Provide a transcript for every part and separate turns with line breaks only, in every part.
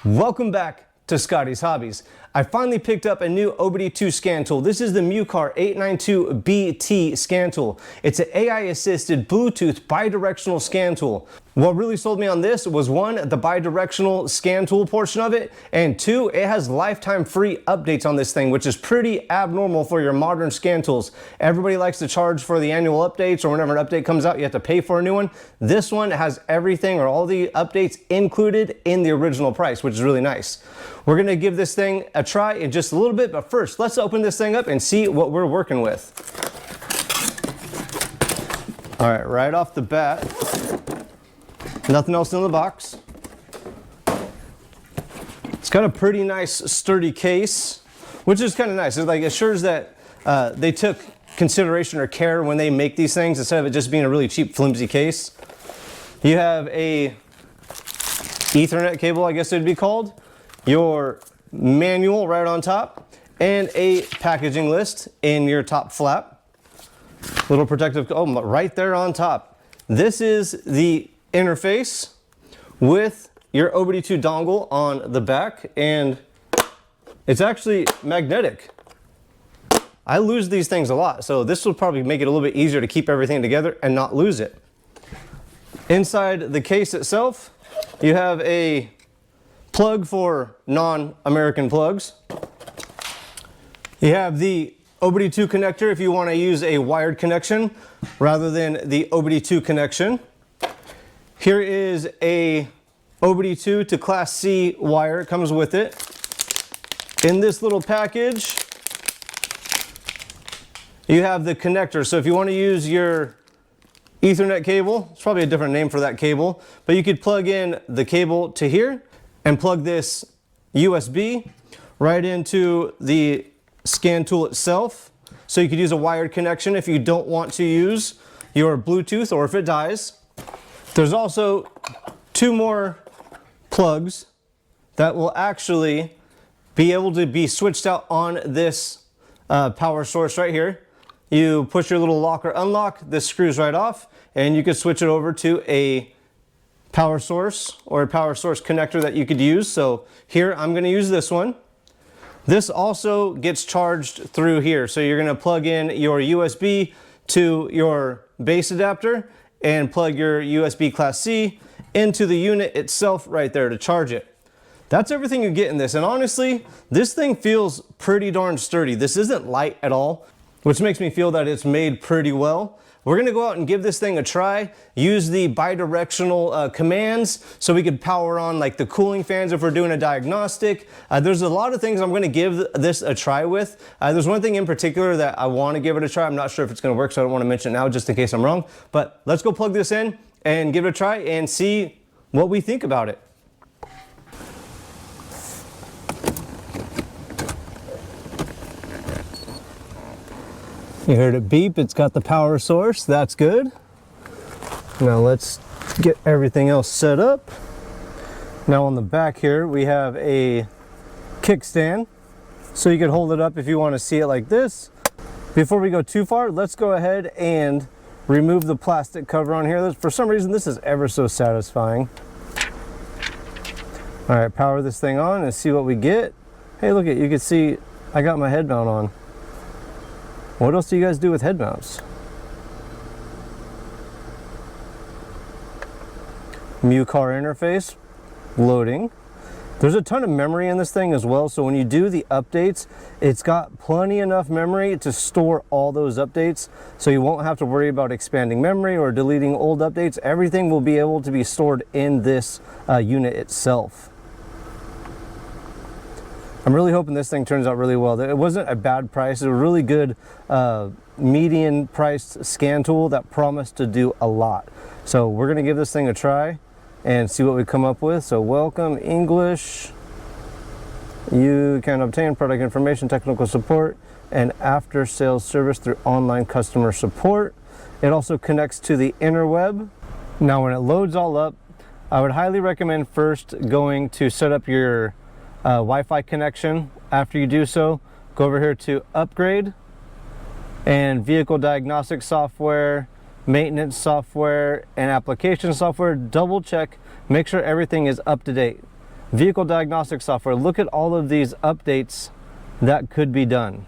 Welcome back to Scotty's Hobbies. I finally picked up a new OBD2 scan tool. This is the MUCAR 892BT scan tool. It's an AI-assisted Bluetooth bi-directional scan tool. What really sold me on this was one, the bi-directional scan tool portion of it, and two, it has lifetime free updates on this thing, which is pretty abnormal for your modern scan tools. Everybody likes to charge for the annual updates, or whenever an update comes out, you have to pay for a new one. This one has everything or all the updates included in the original price, which is really nice. We're gonna give this thing a try in just a little bit, but first, let's open this thing up and see what we're working with. All right, right off the bat, nothing else in the box. It's got a pretty nice sturdy case, which is kind of nice. It assures that they took consideration or care when they make these things instead of it just being a really cheap, flimsy case. You have a Ethernet cable, I guess it would be called, your manual right on top, and a packaging list in your top flap. Little protective, oh, right there on top. This is the interface with your OBD2 dongle on the back, and it's actually magnetic. I lose these things a lot, so this will probably make it a little bit easier to keep everything together and not lose it. Inside the case itself, you have a plug for non-American plugs. You have the OBD2 connector if you want to use a wired connection rather than the OBD2 connection. Here is a OBD2 to Class C wire. It comes with it. In this little package, you have the connector. So if you want to use your Ethernet cable, it's probably a different name for that cable, but you could plug in the cable to here and plug this USB right into the scan tool itself. So you could use a wired connection if you don't want to use your Bluetooth or if it dies. There's also two more plugs that will actually be able to be switched out on this power source right here. You push your little lock or unlock, this screws right off, and you could switch it over to a power source or a power source connector that you could use. So here I'm going to use this one. This also gets charged through here. So you're going to plug in your USB to your base adapter and plug your USB Class C into the unit itself right there to charge it. That's everything you get in this. And honestly, this thing feels pretty darn sturdy. This isn't light at all, which makes me feel that it's made pretty well. We're gonna go out and give this thing a try, use the bi-directional commands so we could power on like the cooling fans if we're doing a diagnostic. There's a lot of things I'm gonna give this a try with. There's one thing in particular that I wanna give it a try. I'm not sure if it's gonna work, so I don't wanna mention it now just in case I'm wrong. But let's go plug this in and give it a try and see what we think about it. You heard it beep, it's got the power source, that's good. Now let's get everything else set up. Now on the back here, we have a kickstand. So you can hold it up if you want to see it like this. Before we go too far, let's go ahead and remove the plastic cover on here. For some reason, this is ever so satisfying. All right, power this thing on and see what we get. Hey, look, you can see I got my head mount on. What else do you guys do with head mounts? MUCAR interface, loading. There's a ton of memory in this thing as well, so when you do the updates, it's got plenty enough memory to store all those updates, so you won't have to worry about expanding memory or deleting old updates. Everything will be able to be stored in this unit itself. I'm really hoping this thing turns out really well. It wasn't a bad price. It was a really good median priced scan tool that promised to do a lot. So we're gonna give this thing a try and see what we come up with. So welcome, English. You can obtain product information, technical support, and after sales service through online customer support. It also connects to the interweb. Now when it loads all up, I would highly recommend first going to set up your Wi-Fi connection. After you do so, go over here to upgrade and vehicle diagnostic software, maintenance software, and application software. Double check, make sure everything is up to date. vehicle diagnostic software. Look at all of these updates that could be done.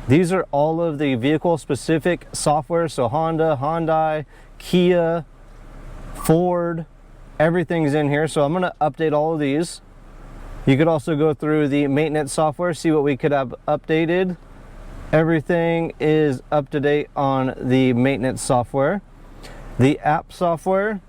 These are all of the vehicle specific software. So Honda, Hyundai, Kia, Ford, everything's in here. So I'm going to update all of these. You could also go through the maintenance software, see what we could have updated. Everything is up to date on the maintenance software. The app software,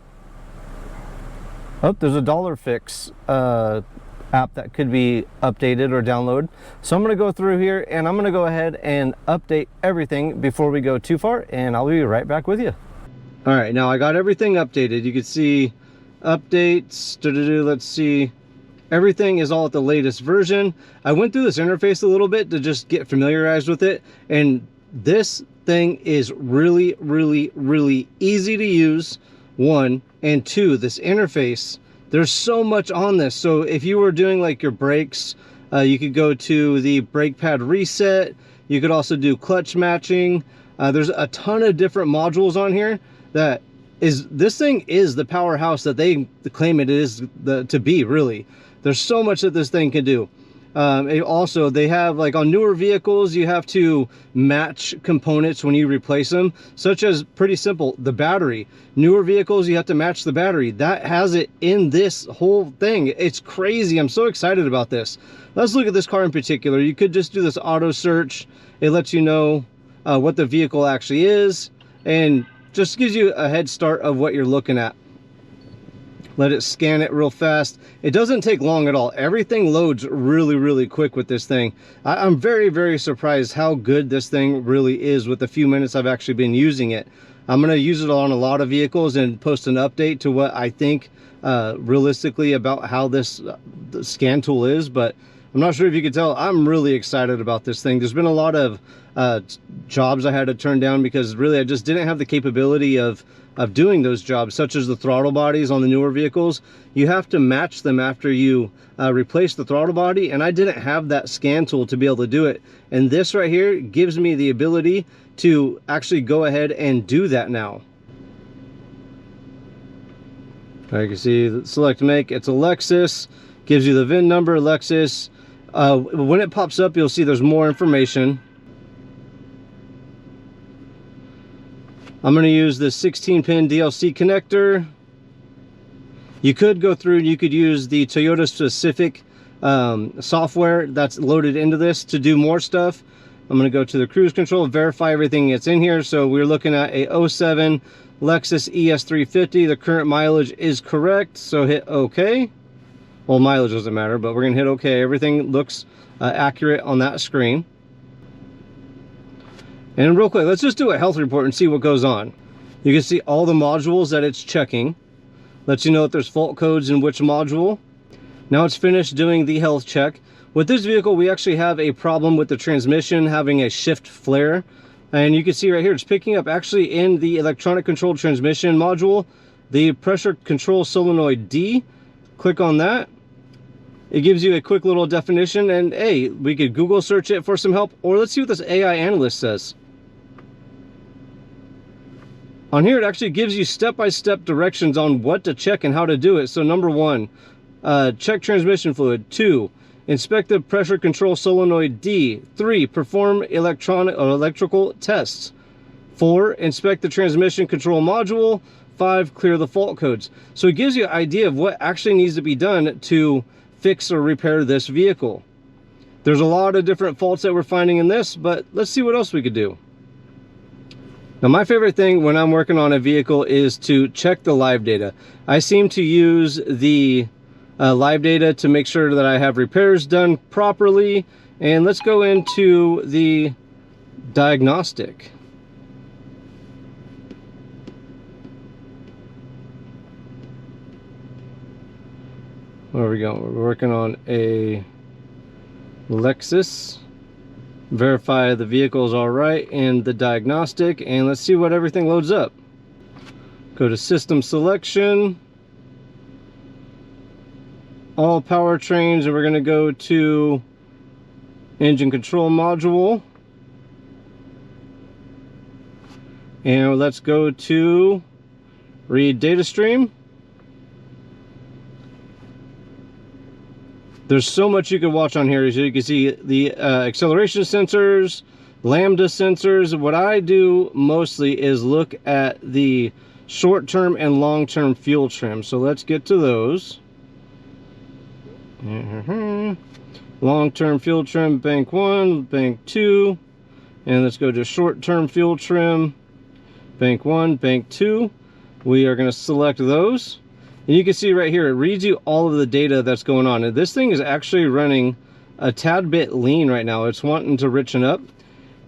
oh, there's a dollar fix app that could be updated or downloaded. So I'm going to go through here and I'm going to go ahead and update everything before we go too far, and I'll be right back with you. All right, now I got everything updated. You can see updates, let's see. Everything is all at the latest version. I went through this interface a little bit to just get familiarized with it, and this thing is really, really, really easy to use, one, and two, this interface, there's so much on this. So if you were doing like your brakes, you could go to the brake pad reset. You could also do clutch matching. There's a ton of different modules on here that this thing is the powerhouse that they claim it is to be, really. There's so much that this thing can do. Also, they have, like on newer vehicles, you have to match components when you replace them, such as, pretty simple, the battery. Newer vehicles, you have to match the battery. That has it in this whole thing. It's crazy. I'm so excited about this. Let's look at this car in particular. You could just do this auto search. It lets you know what the vehicle actually is, and just gives you a head start of what you're looking at. Let it scan it real fast. It doesn't take long at all. Everything loads really, really quick with this thing. I'm very, very surprised how good this thing really is with the few minutes I've actually been using it. I'm going to use it on a lot of vehicles and post an update to what I think realistically about how this scan tool is, but I'm not sure if you can tell, I'm really excited about this thing. There's been a lot of jobs I had to turn down because really I just didn't have the capability of doing those jobs, such as the throttle bodies on the newer vehicles. You have to match them after you replace the throttle body, and I didn't have that scan tool to be able to do it. And this right here gives me the ability to actually go ahead and do that now. You can see, select make, it's a Lexus, gives you the VIN number, Lexus. When it pops up, you'll see there's more information. I'm going to use the 16-pin DLC connector. You could go through and you could use the Toyota specific software that's loaded into this to do more stuff. I'm going to go to the cruise control, verify everything that's in here. So we're looking at a 07 Lexus ES350. The current mileage is correct, so hit OK. Well, mileage doesn't matter, but we're going to hit OK. Everything looks accurate on that screen. And real quick, let's just do a health report and see what goes on. You can see all the modules that it's checking. Lets you know if there's fault codes in which module. Now it's finished doing the health check. With this vehicle, we actually have a problem with the transmission having a shift flare. And you can see right here, it's picking up actually in the electronic control transmission module, the pressure control solenoid D. Click on that. It gives you a quick little definition, and hey, we could Google search it for some help, or let's see what this AI analyst says. On here, it actually gives you step-by-step directions on what to check and how to do it. So number 1, check transmission fluid. 2, inspect the pressure control solenoid D. 3, perform electrical tests. 4, inspect the transmission control module. 5, clear the fault codes. So it gives you an idea of what actually needs to be done to fix or repair this vehicle. There's a lot of different faults that we're finding in this, but let's see what else we could do. Now, my favorite thing when I'm working on a vehicle is to check the live data. I seem to use the live data to make sure that I have repairs done properly. And let's go into the diagnostic. Where are we going? We're working on a Lexus. Verify the vehicle is all right and the diagnostic, and let's see what everything loads up. Go to system selection, all powertrains, and we're going to go to engine control module, and let's go to read data stream. There's so much you can watch on here. As you can see, the acceleration sensors, lambda sensors. What I do mostly is look at the short-term and long-term fuel trim. So let's get to those. Long-term fuel trim, bank 1, bank 2. And let's go to short-term fuel trim, bank 1, bank 2. We are going to select those. And you can see right here, it reads you all of the data that's going on. And this thing is actually running a tad bit lean right now. It's wanting to richen up.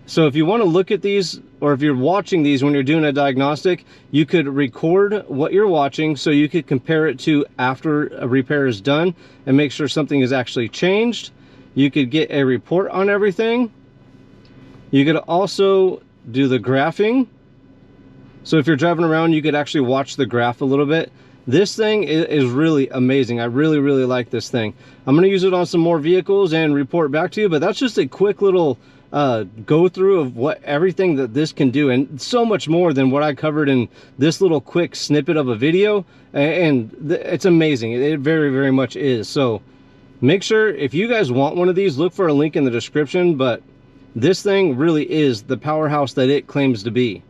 So if you want to look at these, or if you're watching these when you're doing a diagnostic, you could record what you're watching so you could compare it to after a repair is done and make sure something is actually changed. You could get a report on everything. You could also do the graphing. So if you're driving around, you could actually watch the graph a little bit. This thing is really amazing. I really like this thing. I'm going to use it on some more vehicles and report back to you, but that's just a quick little go through of what everything that this can do, and so much more than what I covered in this little quick snippet of a video. And it's amazing. It very much is. So make sure, if you guys want one of these, look for a link in the description, but this thing really is the powerhouse that it claims to be.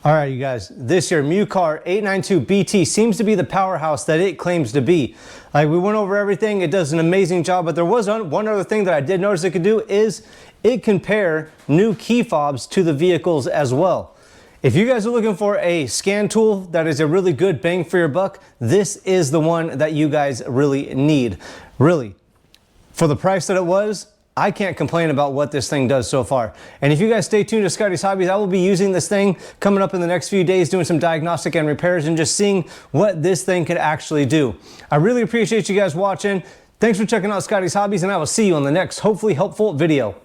All right, you guys, this here MUCAR 892BT seems to be the powerhouse that it claims to be. Like, we went over everything. It does an amazing job, but there was one other thing that I did notice it could do is it can pair new key fobs to the vehicles as well. If you guys are looking for a scan tool that is a really good bang for your buck, this is the one that you guys really need. Really, for the price that it was, I can't complain about what this thing does so far. And if you guys stay tuned to Scotty's Hobbies, I will be using this thing coming up in the next few days, doing some diagnostic and repairs and just seeing what this thing could actually do. I really appreciate you guys watching. Thanks for checking out Scotty's Hobbies, and I will see you on the next hopefully helpful video.